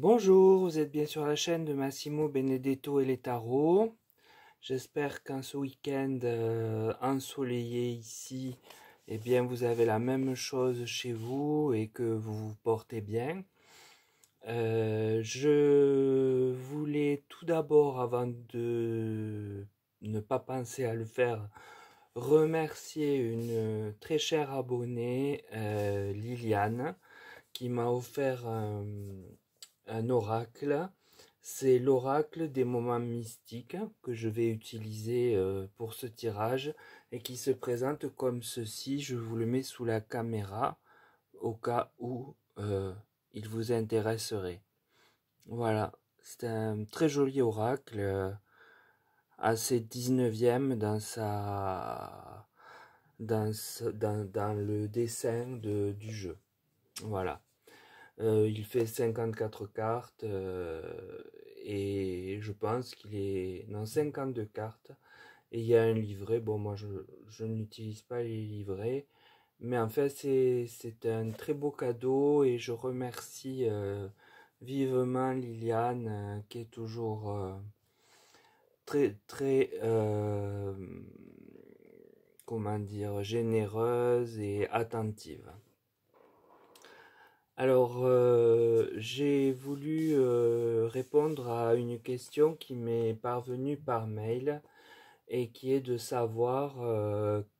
Bonjour, vous êtes bien sur la chaîne de Massimo Benedetto et les tarots. J'espère qu'en ce week-end ensoleillé ici, eh bien vous avez la même chose chez vous et que vous vous portez bien. Je voulais tout d'abord, avant de ne pas penser à le faire, remercier une très chère abonnée, Liliane, qui m'a offert un oracle. C'est l'oracle des moments mystiques que je vais utiliser pour ce tirage et qui se présente comme ceci. Je vous le mets sous la caméra au cas où il vous intéresserait. Voilà, c'est un très joli oracle, assez 19e dans le dessin du jeu. Voilà. Il fait 54 cartes et je pense qu'il est... Non, 52 cartes. Et il y a un livret. Bon, moi, je n'utilise pas les livrets. Mais en fait, c'est un très beau cadeau et je remercie vivement Liliane qui est toujours très, comment dire, généreuse et attentive. Alors, j'ai voulu répondre à une question qui m'est parvenue par mail et qui est de savoir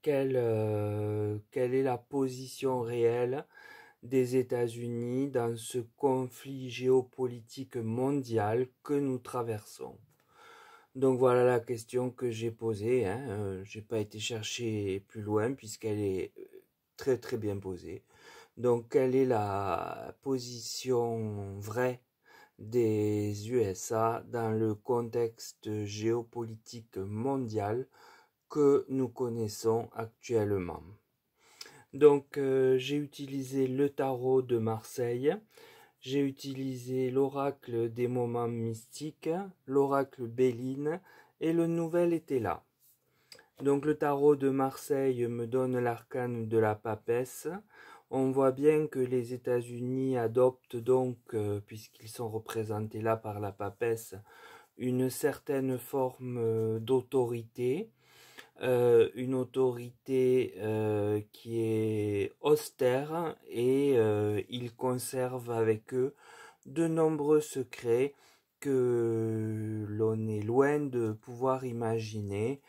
quelle est la position réelle des États-Unis dans ce conflit géopolitique mondial que nous traversons. Donc voilà la question que j'ai posée, hein. J'ai pas été chercher plus loin puisqu'elle est très très bien posée. Donc, quelle est la position vraie des USA dans le contexte géopolitique mondial que nous connaissons actuellement? Donc, j'ai utilisé le tarot de Marseille, j'ai utilisé l'oracle des moments mystiques, l'oracle Béline et le nouvel était là. Donc le tarot de Marseille me donne l'arcane de la papesse. On voit bien que les États-Unis adoptent donc, puisqu'ils sont représentés là par la papesse, une certaine forme d'autorité, une autorité qui est austère et ils conservent avec eux de nombreux secrets que l'on est loin de pouvoir imaginer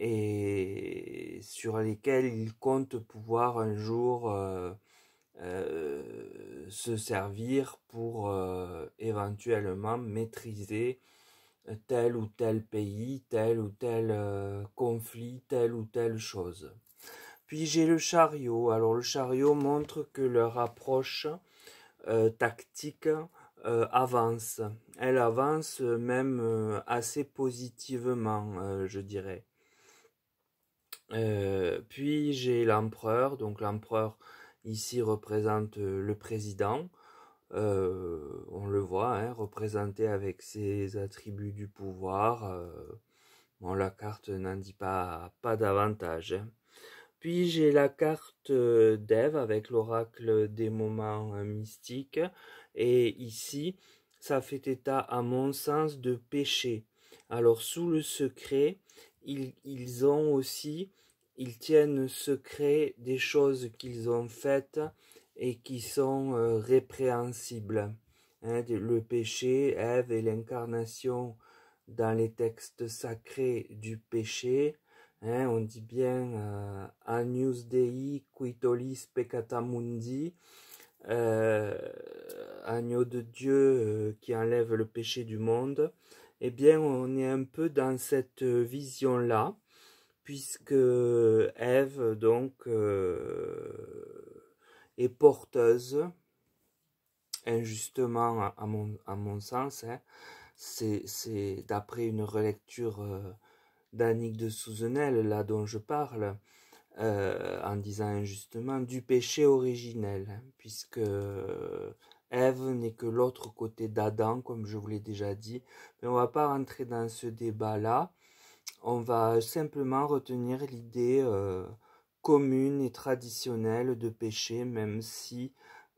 et sur lesquels ils comptent pouvoir un jour se servir pour éventuellement maîtriser tel ou tel pays, tel ou tel conflit, telle ou telle chose. Puis j'ai le chariot. Alors le chariot montre que leur approche tactique avance. Elle avance même assez positivement, je dirais. Puis j'ai l'empereur, donc l'empereur ici représente le président, on le voit, hein, représenté avec ses attributs du pouvoir. Bon, la carte n'en dit pas davantage, hein. Puis j'ai la carte d'Ève avec l'oracle des moments mystiques, et ici ça fait état à mon sens de péché. Alors sous le secret, ils ont aussi, ils tiennent secret des choses qu'ils ont faites et qui sont répréhensibles. Hein, le péché, Ève est l'incarnation dans les textes sacrés du péché. Hein, on dit bien Agnus Dei qui tollis peccata mundi, agneau de Dieu qui enlève le péché du monde. Eh bien, on est un peu dans cette vision-là, puisque Ève, donc, est porteuse, injustement à mon sens, hein. C'est d'après une relecture d'Annick de Souzenel, là dont je parle, en disant injustement, du péché originel, hein, puisque Ève n'est que l'autre côté d'Adam, comme je vous l'ai déjà dit. Mais on ne va pas rentrer dans ce débat-là. On va simplement retenir l'idée commune et traditionnelle de péché, même si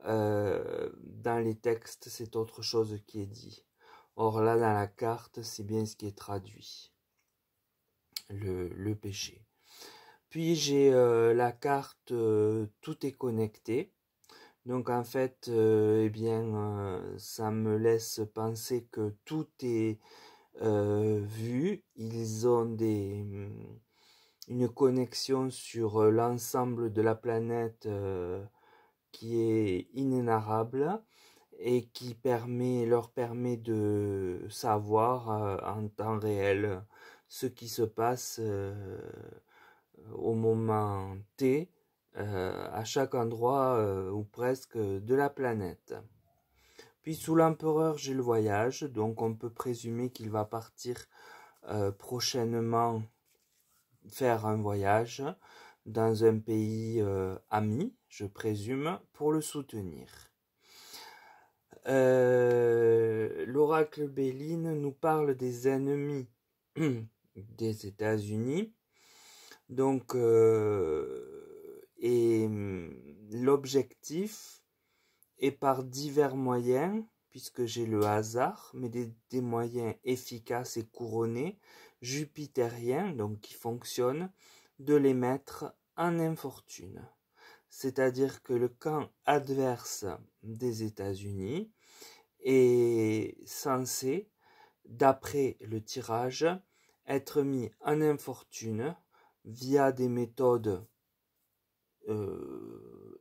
dans les textes, c'est autre chose qui est dit. Or là, dans la carte, c'est bien ce qui est traduit, le péché. Puis j'ai la carte tout est connecté. Donc en fait, ça me laisse penser que tout est vu. Ils ont une connexion sur l'ensemble de la planète qui est inénarrable et qui leur permet de savoir en temps réel ce qui se passe au moment T à chaque endroit ou presque de la planète. Puis sous l'empereur, j'ai le voyage, donc on peut présumer qu'il va partir prochainement faire un voyage dans un pays ami, je présume, pour le soutenir. L'oracle Béline nous parle des ennemis des États-Unis. Donc, l'objectif est par divers moyens, puisque j'ai le hasard, mais des moyens efficaces et couronnés, jupitériens, donc qui fonctionnent, de les mettre en infortune. C'est-à-dire que le camp adverse des États-Unis est censé, d'après le tirage, être mis en infortune via des méthodes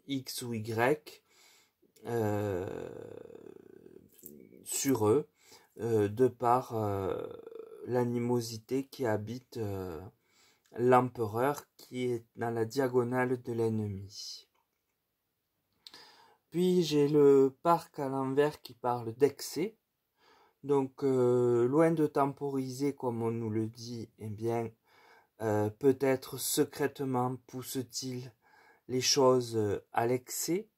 X ou Y sur eux, de par l'animosité qui habite l'empereur qui est dans la diagonale de l'ennemi. Puis j'ai le parc à l'envers qui parle d'excès. Donc loin de temporiser comme on nous le dit, eh bien peut-être secrètement pousse-t-il les choses à l'excès,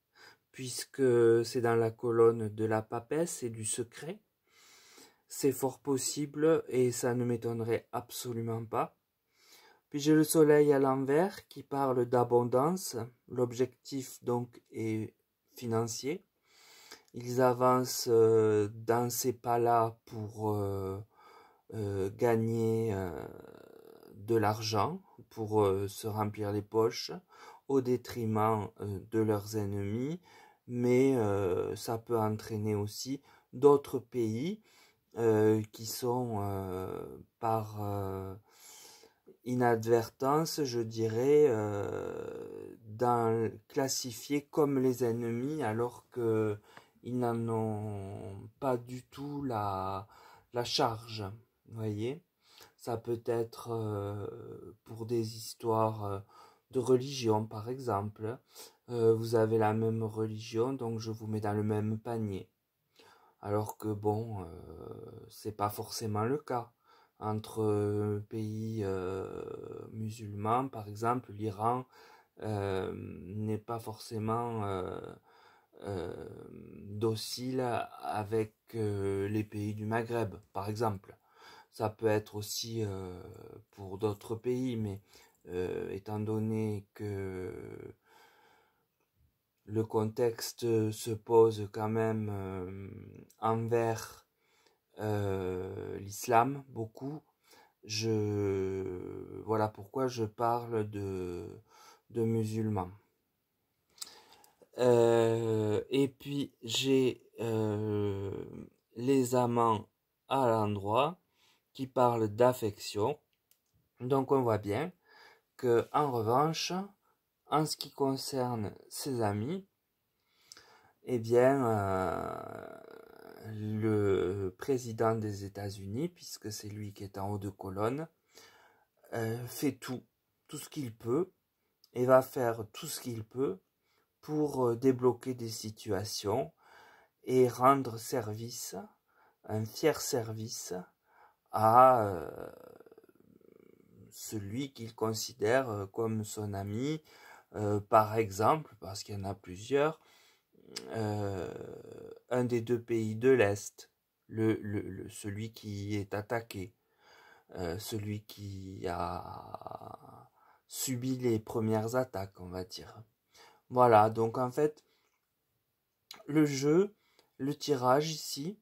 puisque c'est dans la colonne de la papesse et du secret. C'est fort possible et ça ne m'étonnerait absolument pas. Puis j'ai le soleil à l'envers qui parle d'abondance. L'objectif donc est financier. Ils avancent dans ces pas-là pour gagner de l'argent, pour se remplir les poches, au détriment de leurs ennemis, mais ça peut entraîner aussi d'autres pays qui sont par inadvertance, je dirais, classifiés comme les ennemis alors qu'ils n'en ont pas du tout la charge, vous voyez. Ça peut être pour des histoires de religion, par exemple. Vous avez la même religion, donc je vous mets dans le même panier. Alors que bon, c'est pas forcément le cas. Entre pays musulmans, par exemple, l'Iran n'est pas forcément docile avec les pays du Maghreb, par exemple. Ça peut être aussi pour d'autres pays, mais étant donné que le contexte se pose quand même envers l'islam, beaucoup, voilà pourquoi je parle de musulmans. Et puis j'ai les amants à l'endroit qui parlent d'affection. Donc on voit bien que en revanche, en ce qui concerne ses amis, eh bien le président des États-Unis, puisque c'est lui qui est en haut de colonne, fait tout ce qu'il peut et va faire tout ce qu'il peut pour débloquer des situations et rendre service, un fier service à celui qu'il considère comme son ami, par exemple, parce qu'il y en a plusieurs, un des deux pays de l'Est, celui qui est attaqué, celui qui a subi les premières attaques, on va dire. Voilà, donc en fait, Le jeu, le tirage ici,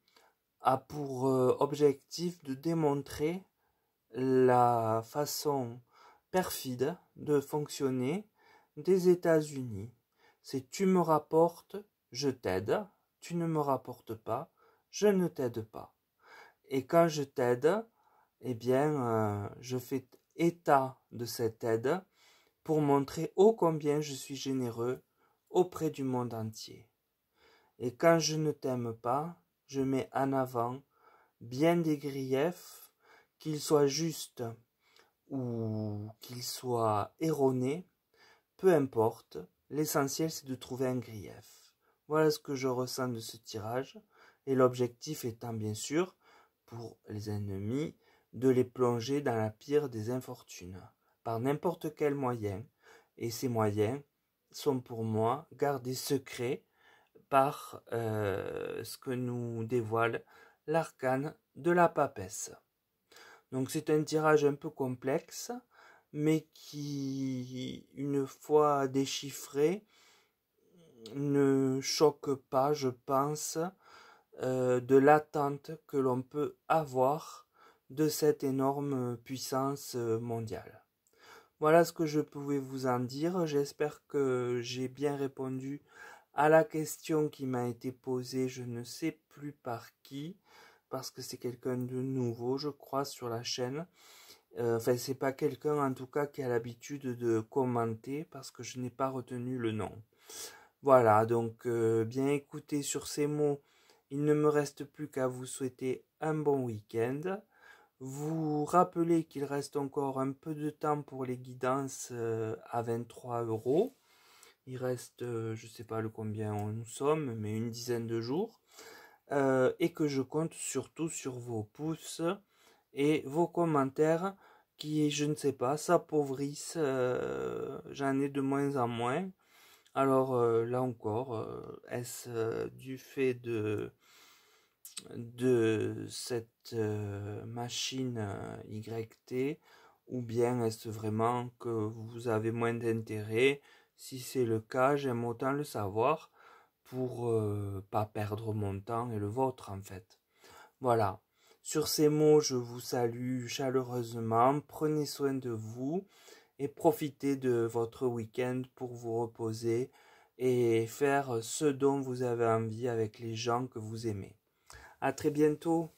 a pour objectif de démontrer la façon perfide de fonctionner des États-Unis. C'est tu me rapportes, je t'aide, tu ne me rapportes pas, je ne t'aide pas. Et quand je t'aide, eh bien, je fais état de cette aide pour montrer ô combien je suis généreux auprès du monde entier. Et quand je ne t'aime pas, je mets en avant bien des griefs, qu'ils soient justes ou qu'ils soient erronés, peu importe, l'essentiel c'est de trouver un grief. Voilà ce que je ressens de ce tirage, et l'objectif étant bien sûr, pour les ennemis, de les plonger dans la pire des infortunes, par n'importe quel moyen, et ces moyens sont pour moi gardés secrets par ce que nous dévoile l'arcane de la papesse. Donc c'est un tirage un peu complexe, mais qui, une fois déchiffré, ne choque pas, je pense, de l'attente que l'on peut avoir de cette énorme puissance mondiale. Voilà ce que je pouvais vous en dire. J'espère que j'ai bien répondu à la question qui m'a été posée, je ne sais plus par qui, parce que c'est quelqu'un de nouveau, je crois, sur la chaîne. Enfin, c'est pas quelqu'un en tout cas qui a l'habitude de commenter, parce que je n'ai pas retenu le nom. Voilà, donc bien écoutez, sur ces mots, il ne me reste plus qu'à vous souhaiter un bon week-end. Vous rappelez qu'il reste encore un peu de temps pour les guidances à 23 €. Il reste, je ne sais pas le combien nous sommes, mais une dizaine de jours. Et que je compte surtout sur vos pouces et vos commentaires qui, je ne sais pas, s'appauvrissent. J'en ai de moins en moins. Alors là encore, est-ce du fait de cette machine YT, ou bien est-ce vraiment que vous avez moins d'intérêt? Si c'est le cas, j'aime autant le savoir pour pas perdre mon temps et le vôtre en fait. Voilà. Sur ces mots, je vous salue chaleureusement, prenez soin de vous et profitez de votre week-end pour vous reposer et faire ce dont vous avez envie avec les gens que vous aimez. À très bientôt.